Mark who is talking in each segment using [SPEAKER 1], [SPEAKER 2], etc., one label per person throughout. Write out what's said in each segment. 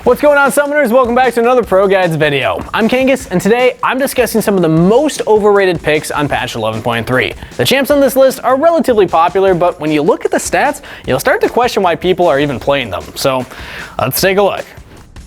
[SPEAKER 1] What's going on, Summoners? Welcome back to another ProGuides video. I'm Kangas, and today I'm discussing some of the most overrated picks on patch 11.3. The champs on this list are relatively popular, but when you look at the stats, you'll start to question why people are even playing them. So let's take a look.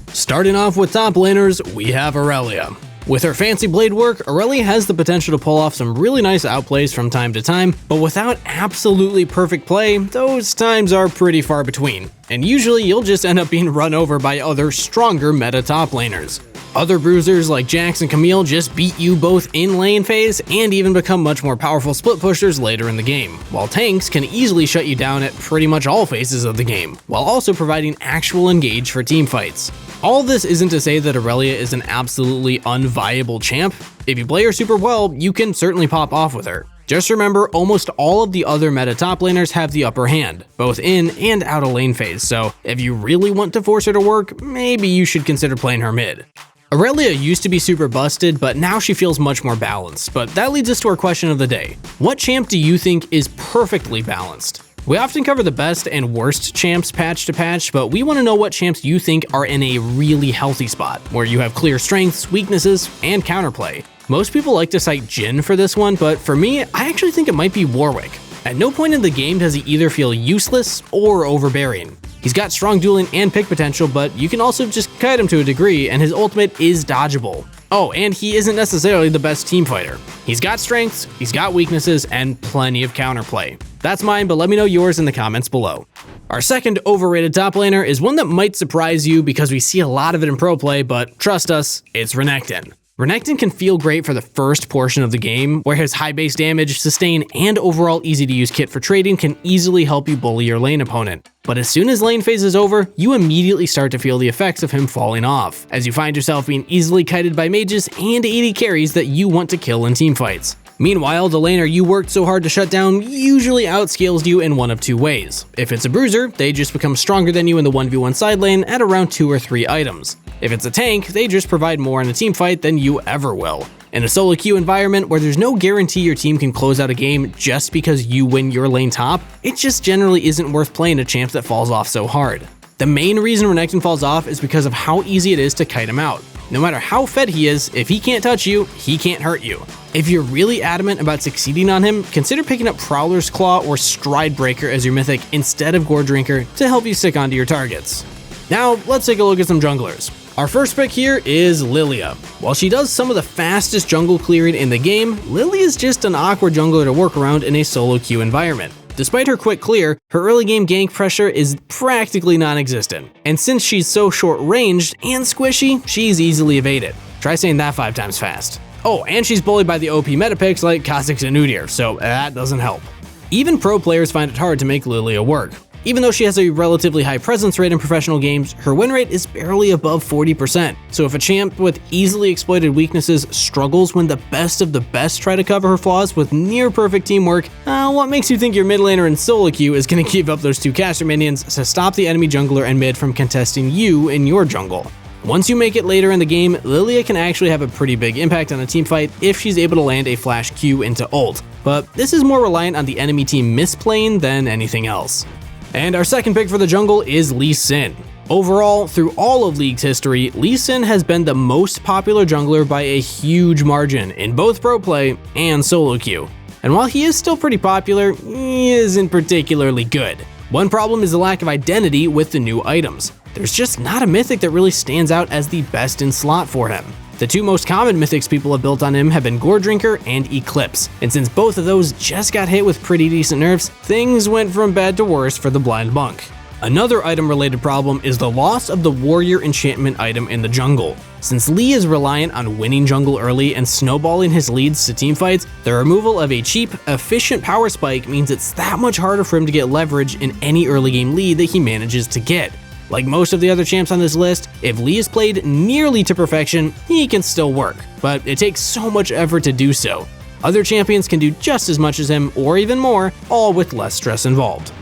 [SPEAKER 2] Starting off with top laners, we have Aurelia. With her fancy blade work, Aurelia has the potential to pull off some really nice outplays from time to time, but without absolutely perfect play, those times are pretty far between, and usually you'll just end up being run over by other stronger meta top laners. Other bruisers like Jax and Camille just beat you both in lane phase and even become much more powerful split pushers later in the game, while tanks can easily shut you down at pretty much all phases of the game, while also providing actual engage for team fights. All this isn't to say that Aurelia is an absolutely unviable champ. If you play her super well, you can certainly pop off with her. Just remember, almost all of the other meta top laners have the upper hand, both in and out of lane phase, so if you really want to force her to work, maybe you should consider playing her mid. Aurelia used to be super busted, but now she feels much more balanced, but that leads us to our question of the day. What champ do you think is perfectly balanced? We often cover the best and worst champs patch to patch, but we want to know what champs you think are in a really healthy spot, where you have clear strengths, weaknesses, and counterplay. Most people like to cite Jhin for this one, but for me, I actually think it might be Warwick. At no point in the game does he either feel useless or overbearing. He's got strong dueling and pick potential, but you can also just kite him to a degree, and his ultimate is dodgeable. Oh, and he isn't necessarily the best team fighter. He's got strengths, he's got weaknesses, and plenty of counterplay. That's mine, but let me know yours in the comments below. Our second overrated top laner is one that might surprise you because we see a lot of it in pro play, but trust us, it's Renekton. Renekton can feel great for the first portion of the game, where his high base damage, sustain, and overall easy to use kit for trading can easily help you bully your lane opponent. But as soon as lane phase is over, you immediately start to feel the effects of him falling off, as you find yourself being easily kited by mages and AD carries that you want to kill in teamfights. Meanwhile, the laner you worked so hard to shut down usually outscales you in one of two ways. If it's a bruiser, they just become stronger than you in the 1v1 side lane at around 2 or 3 items. If it's a tank, they just provide more in a team fight than you ever will. In a solo queue environment where there's no guarantee your team can close out a game just because you win your lane top, it just generally isn't worth playing a champ that falls off so hard. The main reason Renekton falls off is because of how easy it is to kite him out. No matter how fed he is, if he can't touch you, he can't hurt you. If you're really adamant about succeeding on him, consider picking up Prowler's Claw or Stride Breaker as your mythic instead of Gore Drinker to help you stick onto your targets. Now, let's take a look at some junglers. Our first pick here is Lilia. While she does some of the fastest jungle clearing in the game, Lilia is just an awkward jungler to work around in a solo queue environment. Despite her quick clear, her early game gank pressure is practically non-existent, and since she's so short-ranged and squishy, she's easily evaded. Try saying that 5 times fast. Oh, and she's bullied by the OP meta picks like Kha'Zix and Udyr, so that doesn't help. Even pro players find it hard to make Lilia work. Even though she has a relatively high presence rate in professional games, her win rate is barely above 40%. So if a champ with easily exploited weaknesses struggles when the best of the best try to cover her flaws with near perfect teamwork, what makes you think your mid laner in solo queue is going to keep up those 2 caster minions to stop the enemy jungler and mid from contesting you in your jungle? Once you make it later in the game, Lilia can actually have a pretty big impact on a teamfight if she's able to land a flash Q into ult, but this is more reliant on the enemy team misplaying than anything else. And our second pick for the jungle is Lee Sin. Overall, through all of League's history, Lee Sin has been the most popular jungler by a huge margin in both pro play and solo queue. And while he is still pretty popular, he isn't particularly good. One problem is the lack of identity with the new items. There's just not a mythic that really stands out as the best in slot for him. The 2 most common mythics people have built on him have been Gore Drinker and Eclipse, and since both of those just got hit with pretty decent nerfs, things went from bad to worse for the Blind Monk. Another item-related problem is the loss of the Warrior enchantment item in the jungle. Since Lee is reliant on winning jungle early and snowballing his leads to teamfights, the removal of a cheap, efficient power spike means it's that much harder for him to get leverage in any early game lead that he manages to get. Like most of the other champs on this list, if Lee is played nearly to perfection, he can still work, but it takes so much effort to do so. Other champions can do just as much as him, or even more, all with less stress involved.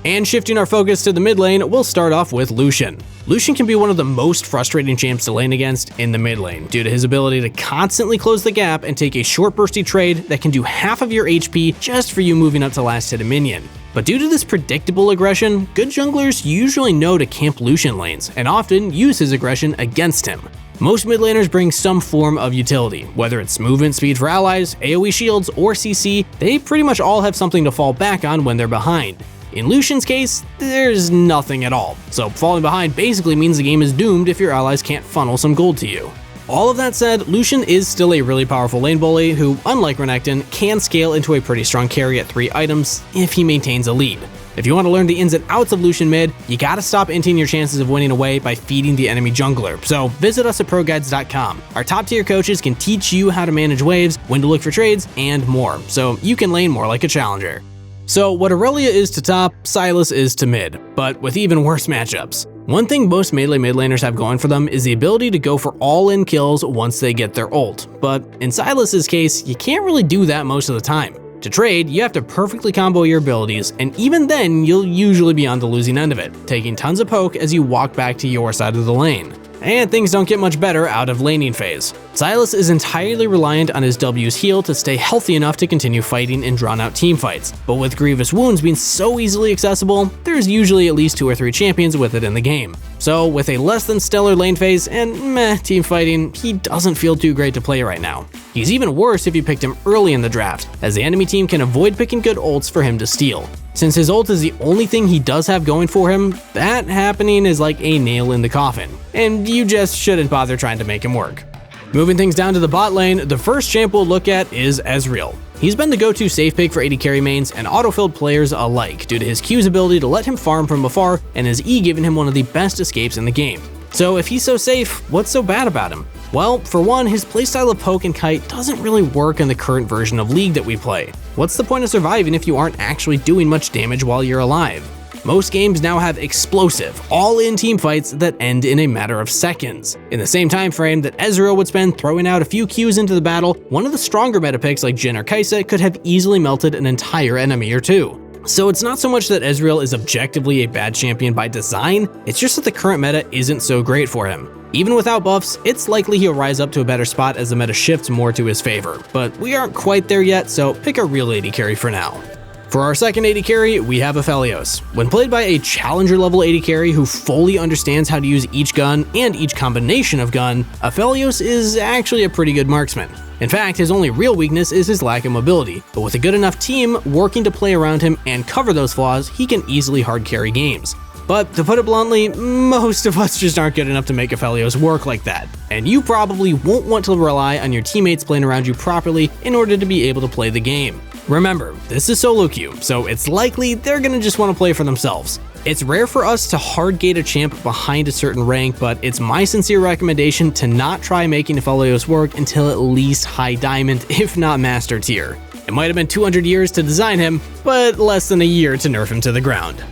[SPEAKER 2] And shifting our focus to the mid lane, we'll start off with Lucian. Lucian can be one of the most frustrating champs to lane against in the mid lane due to his ability to constantly close the gap and take a short bursty trade that can do half of your HP just for you moving up to last hit a minion. But due to this predictable aggression, good junglers usually know to camp Lucian lanes and often use his aggression against him. Most mid laners bring some form of utility, whether it's movement speed for allies, AoE shields, or CC, they pretty much all have something to fall back on when they're behind. In Lucian's case, there's nothing at all, so falling behind basically means the game is doomed if your allies can't funnel some gold to you. All of that said, Lucian is still a really powerful lane bully who, unlike Renekton, can scale into a pretty strong carry at 3 items if he maintains a lead. If you want to learn the ins and outs of Lucian mid, you gotta stop inting your chances of winning away by feeding the enemy jungler, so visit us at ProGuides.com. Our top tier coaches can teach you how to manage waves, when to look for trades, and more, so you can lane more like a challenger. So what Aurelia is to top, Sylas is to mid, but with even worse matchups. One thing most melee mid laners have going for them is the ability to go for all-in kills once they get their ult, but in Sylas's case, you can't really do that most of the time. To trade, you have to perfectly combo your abilities, and even then, you'll usually be on the losing end of it, taking tons of poke as you walk back to your side of the lane. And things don't get much better out of laning phase. Sylas is entirely reliant on his W's heal to stay healthy enough to continue fighting in drawn-out teamfights, but with grievous wounds being so easily accessible, there's usually at least 2 or 3 champions with it in the game. So with a less than stellar lane phase and meh team fighting, he doesn't feel too great to play right now. He's even worse if you picked him early in the draft, as the enemy team can avoid picking good ults for him to steal. Since his ult is the only thing he does have going for him, that happening is like a nail in the coffin, and you just shouldn't bother trying to make him work. Moving things down to the bot lane, the first champ we'll look at is Ezreal. He's been the go-to safe pick for AD carry mains and autofilled players alike due to his Q's ability to let him farm from afar and his E giving him one of the best escapes in the game. So if he's so safe, what's so bad about him? Well, for one, his playstyle of poke and kite doesn't really work in the current version of League that we play. What's the point of surviving if you aren't actually doing much damage while you're alive? Most games now have explosive, all-in team fights that end in a matter of seconds. In the same time frame that Ezreal would spend throwing out a few Qs into the battle, one of the stronger meta picks like Jhin or Kai'Sa could have easily melted an entire enemy or two. So it's not so much that Ezreal is objectively a bad champion by design, it's just that the current meta isn't so great for him. Even without buffs, it's likely he'll rise up to a better spot as the meta shifts more to his favor, but we aren't quite there yet, so pick a real AD carry for now. For our second AD carry, we have Aphelios. When played by a challenger level AD carry who fully understands how to use each gun and each combination of gun, Aphelios is actually a pretty good marksman. In fact, his only real weakness is his lack of mobility, but with a good enough team working to play around him and cover those flaws, he can easily hard carry games. But to put it bluntly, most of us just aren't good enough to make Aphelios work like that, and you probably won't want to rely on your teammates playing around you properly in order to be able to play the game. Remember, this is solo queue, so it's likely they're gonna just want to play for themselves. It's rare for us to hard gate a champ behind a certain rank, but it's my sincere recommendation to not try making Aphelios work until at least high diamond, if not master tier. It might have been 200 years to design him, but less than a year to nerf him to the ground.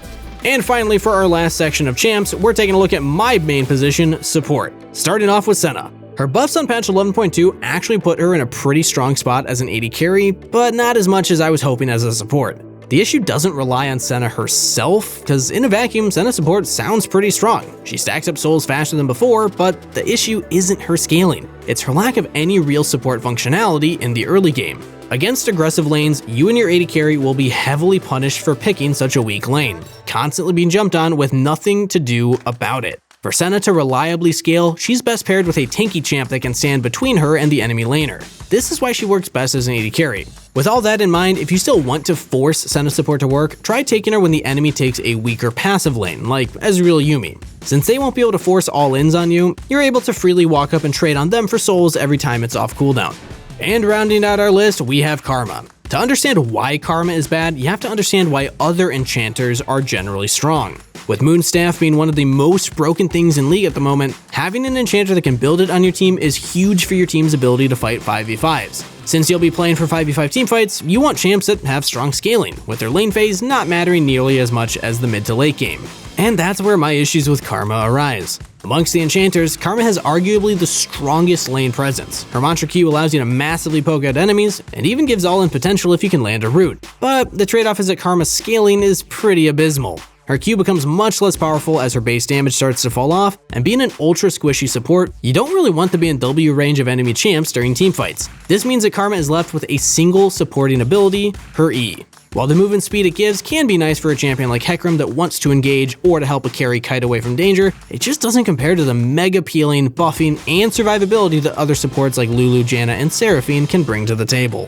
[SPEAKER 2] And finally, for our last section of champs, we're taking a look at my main position, support. Starting off with Senna. Her buffs on patch 11.2 actually put her in a pretty strong spot as an AD carry, but not as much as I was hoping as a support. The issue doesn't rely on Senna herself, because in a vacuum, Senna support sounds pretty strong. She stacks up souls faster than before, but the issue isn't her scaling. It's her lack of any real support functionality in the early game. Against aggressive lanes, you and your AD carry will be heavily punished for picking such a weak lane, constantly being jumped on with nothing to do about it. For Senna to reliably scale, she's best paired with a tanky champ that can stand between her and the enemy laner. This is why she works best as an AD carry. With all that in mind, if you still want to force Senna support to work, try taking her when the enemy takes a weaker passive lane, like Ezreal Yuumi. Since they won't be able to force all-ins on you, you're able to freely walk up and trade on them for souls every time it's off cooldown. And rounding out our list, we have Karma. To understand why Karma is bad, you have to understand why other enchanters are generally strong. With Moonstaff being one of the most broken things in League at the moment, having an enchanter that can build it on your team is huge for your team's ability to fight 5v5s. Since you'll be playing for 5v5 teamfights, you want champs that have strong scaling, with their lane phase not mattering nearly as much as the mid to late game. And that's where my issues with Karma arise. Amongst the enchanters, Karma has arguably the strongest lane presence. Her mantra Q allows you to massively poke out enemies, and even gives all-in potential if you can land a root. But the trade-off is that Karma's scaling is pretty abysmal. Her Q becomes much less powerful as her base damage starts to fall off, and being an ultra squishy support, you don't really want to be in W range of enemy champs during teamfights. This means that Karma is left with a single supporting ability, her E. While the movement speed it gives can be nice for a champion like Hecarim that wants to engage or to help a carry kite away from danger, it just doesn't compare to the mega peeling, buffing, and survivability that other supports like Lulu, Janna, and Seraphine can bring to the table.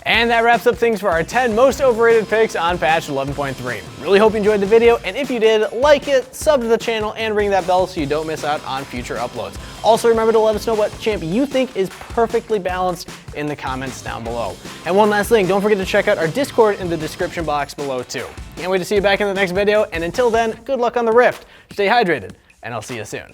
[SPEAKER 1] And that wraps up things for our 10 most overrated picks on patch 11.3. Really hope you enjoyed the video, and if you did, like it, sub to the channel, and ring that bell so you don't miss out on future uploads. Also remember to let us know what champ you think is perfectly balanced in the comments down below. And one last thing, don't forget to check out our Discord in the description box below too. Can't wait to see you back in the next video, and until then, good luck on the Rift, stay hydrated, and I'll see you soon.